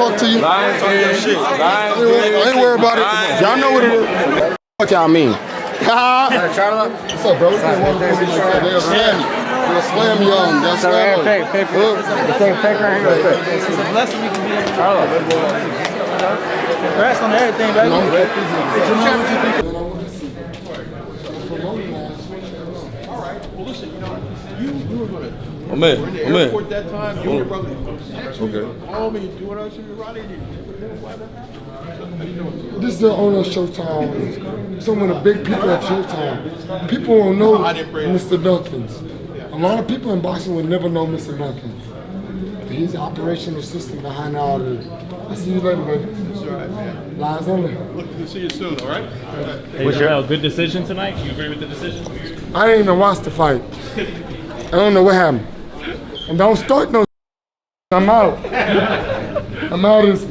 talk to you. I ain't worried about it. Y'all know what it is. What y'all mean? Charlo? What's up, bro? They'll slam you. They'll slam you on. They'll slam you. Pay for it. Pay right here. It's a blessing we can be in Charlo. Congrats on everything, baby. All right. Well, listen, you were going to. I'm in. Airport that time, you were running. Okay. Call me and do what I should be running. This is the owner of Showtime. Some of the big people at Showtime. People don't know Mr. Dunkins. A lot of people in boxing would never know Mr. Dunkins. He's the operational system behind all this. I'll see you later, baby. That's all right, man. Lies only. Look to see you soon, all right? Hey, Jermell, good decision tonight? You agree with the decision? I didn't even watch the fight. I don't know what happened. And don't start no. I'm out. I'm out of this.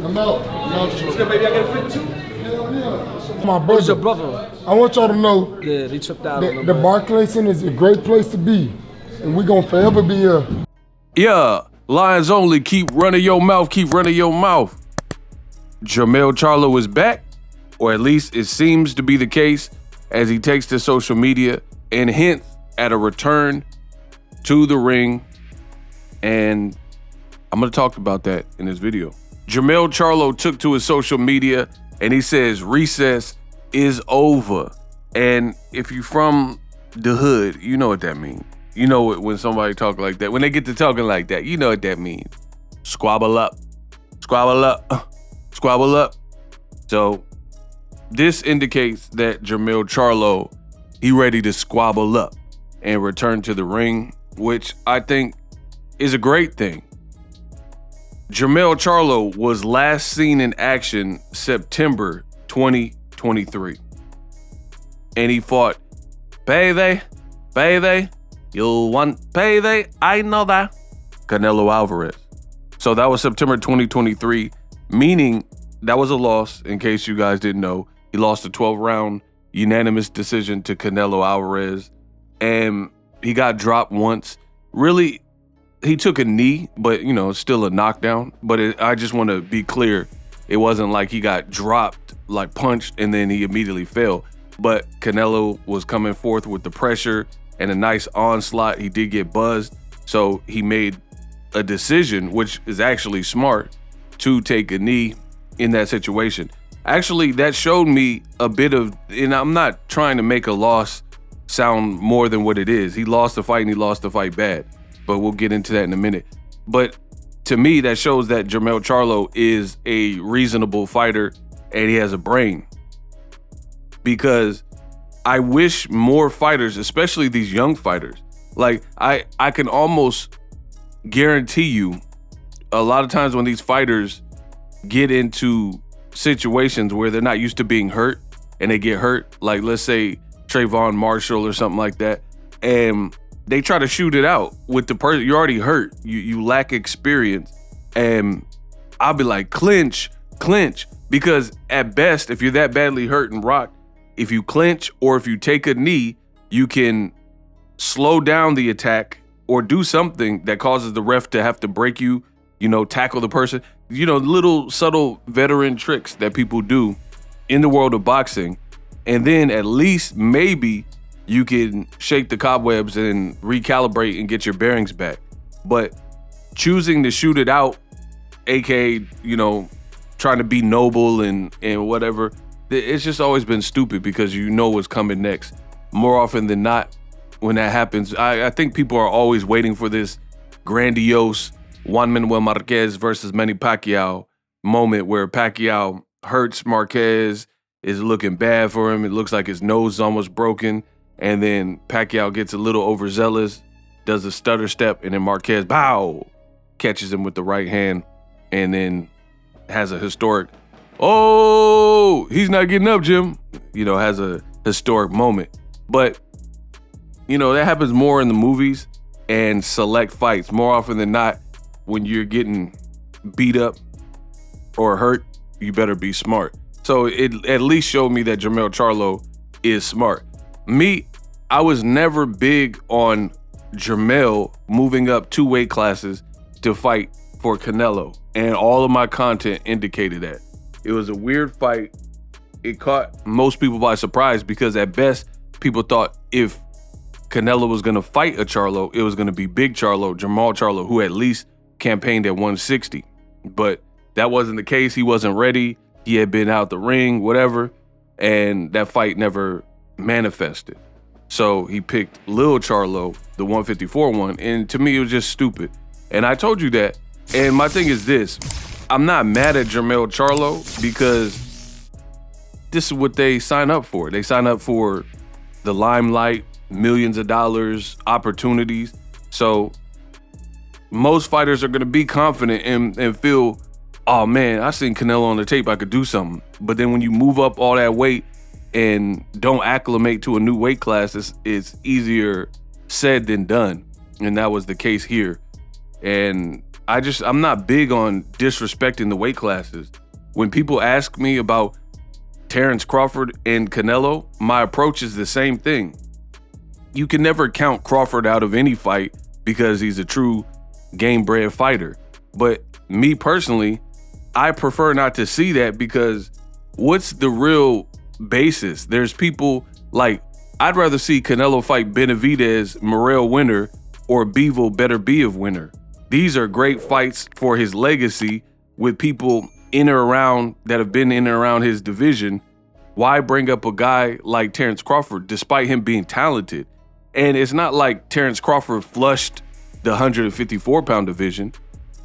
I'm out. What's good, baby? I get a fit too? My brother. Who's your brother? I want y'all to know Yeah, they tripped out on the him. Barclays Center is a great place to be. And we're going to forever be here. Yeah, Lions only, keep running your mouth, keep running your mouth. Jermell Charlo is back, or at least it seems to be the case, as he takes to social media and hints at a return to the ring. And I'm going to talk about that in this video. Jermell Charlo took to his social media and he says recess is over. And if you're from the hood, you know what that means. You know it when somebody talk like that. When they get to talking like that, you know what that means. Squabble up, squabble up, squabble up. So this indicates that Jermell Charlo, he ready to squabble up and return to the ring, which I think is a great thing. Jermell Charlo was last seen in action September 2023. And he fought Payday, you want payday? I know that. Canelo Alvarez. So that was September 2023, meaning that was a loss, in case you guys didn't know. He lost a 12-round unanimous decision to Canelo Alvarez, and he got dropped once. Really, he took a knee, but, you know, still a knockdown. But I just want to be clear, it wasn't like he got dropped, like punched, and then he immediately fell. But Canelo was coming forth with the pressure and a nice onslaught. He did get buzzed, so he made a decision, which is actually smart, to take a knee in that situation. Actually, that showed me a bit of, and I'm not trying to make a loss sound more than what it is. He lost the fight and he lost the fight bad, but we'll get into that in a minute. But to me, that shows that Jermell Charlo is a reasonable fighter and he has a brain. Because I wish more fighters, especially these young fighters, like I can almost guarantee you a lot of times when these fighters get into situations where they're not used to being hurt and they get hurt, like let's say Trayvon Marshall or something like that, and they try to shoot it out with the person. You're already hurt. You lack experience. And I'll be like, clinch. Because at best, if you're that badly hurt and rocked, if you clinch or if you take a knee, you can slow down the attack or do something that causes the ref to have to break you, you know, tackle the person. You know, little subtle veteran tricks that people do in the world of boxing. And then at least maybe you can shake the cobwebs and recalibrate and get your bearings back. But choosing to shoot it out, aka, you know, trying to be noble and whatever, it's just always been stupid because you know what's coming next. More often than not, when that happens, I think people are always waiting for this grandiose Juan Manuel Marquez versus Manny Pacquiao moment where Pacquiao hurts Marquez, is looking bad for him. It looks like his nose is almost broken. And then Pacquiao gets a little overzealous, does a stutter step, and then Marquez, bow, catches him with the right hand, and then has a historic, oh, he's not getting up, Jim. You know, has a historic moment. But, you know, that happens more in the movies and select fights. More often than not, when you're getting beat up or hurt, you better be smart. So it at least showed me that Jermell Charlo is smart. Me, I was never big on Jermell moving up 2 weight classes to fight for Canelo, and all of my content indicated that. It was a weird fight. It caught most people by surprise because at best, people thought if Canelo was gonna fight a Charlo, it was gonna be Big Charlo, Jermell Charlo, who at least campaigned at 160. But that wasn't the case. He wasn't ready. He had been out the ring, whatever, and that fight never manifested. So he picked Lil Charlo, the 154 one, and to me, it was just stupid. And I told you that. And my thing is this. I'm not mad at Jermell Charlo because this is what they sign up for. They sign up for the limelight, millions of dollars, opportunities. So most fighters are going to be confident and feel, oh man, I seen Canelo on the tape, I could do something. But then when you move up all that weight and don't acclimate to a new weight class, it's easier said than done. And that was the case here. And I'm not big on disrespecting the weight classes. When people ask me about Terrence Crawford and Canelo, my approach is the same thing. You can never count Crawford out of any fight because he's a true game-bred fighter. But me personally, I prefer not to see that because what's the real basis? There's people like, I'd rather see Canelo fight Benavidez, Morrell winner, or Bivol Better Be winner. These are great fights for his legacy with people in or around that have been in and around his division. Why bring up a guy like Terrence Crawford despite him being talented? And it's not like Terrence Crawford flushed the 154-pound division.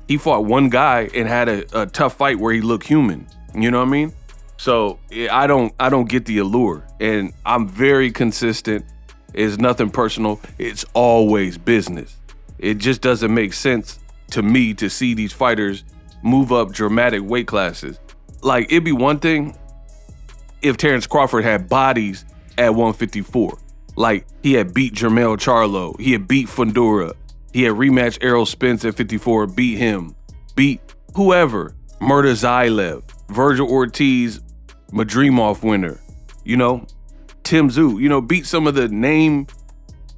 He fought one guy and had a tough fight where he looked human. You know what I mean? So I don't get the allure. And I'm very consistent. It's nothing personal. It's always business. It just doesn't make sense to me to see these fighters move up dramatic weight classes. Like, it'd be one thing if Terrence Crawford had bodies at 154. Like, he had beat Jermell Charlo. He had beat Fundora. He had rematched Errol Spence at 54, beat him. Beat whoever. Murtazaev, Virgil Ortiz, Madrimov winner. You know, Tim Tszyu. You know, beat some of the name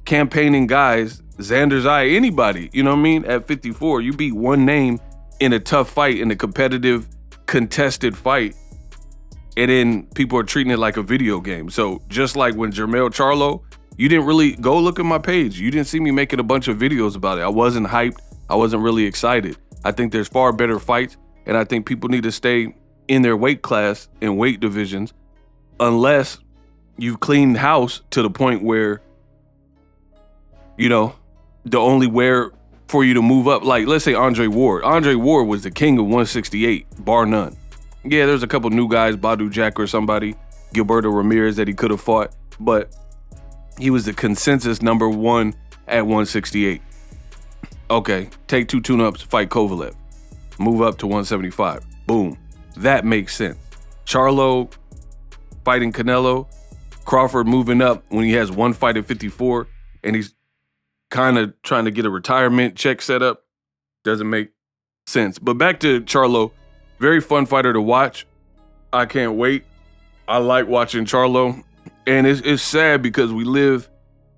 campaigning guys. Xander Zaya, anybody, you know what I mean? At 54, you beat one name in a tough fight, in a competitive, contested fight, and then people are treating it like a video game. So just like when Jermell Charlo, you didn't really go look at my page. You didn't see me making a bunch of videos about it. I wasn't hyped. I wasn't really excited. I think there's far better fights, and I think people need to stay in their weight class and weight divisions unless you've cleaned house to the point where, you know, the only where for you to move up, like let's say Andre Ward. Andre Ward was the king of 168, bar none. Yeah, there's a couple new guys, Badu Jack or somebody, Gilberto Ramirez that he could have fought, but he was the consensus number one at 168. Okay, take 2 tune-ups, fight Kovalev. Move up to 175. Boom. That makes sense. Charlo fighting Canelo, Crawford moving up when he has one fight at 54, and he's kind of trying to get a retirement check set up. Doesn't make sense. But back to Charlo, very fun fighter to watch. I can't wait. I like watching Charlo. And it's sad because we live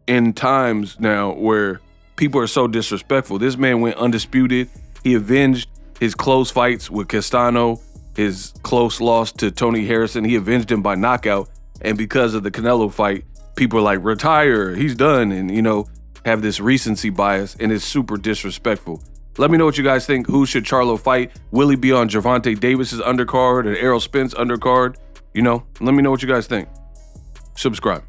in times now where people are so disrespectful. This man went undisputed. He avenged his close fights with Castano, his close loss to Tony Harrison. He avenged him by knockout. And because of the Canelo fight, people are like, retire, he's done. And, you know, have this recency bias, and it's super disrespectful. Let me know what you guys think. Who should Charlo fight? Will he be on Gervonta Davis's undercard or Errol Spence undercard? You know, let me know what you guys think. Subscribe.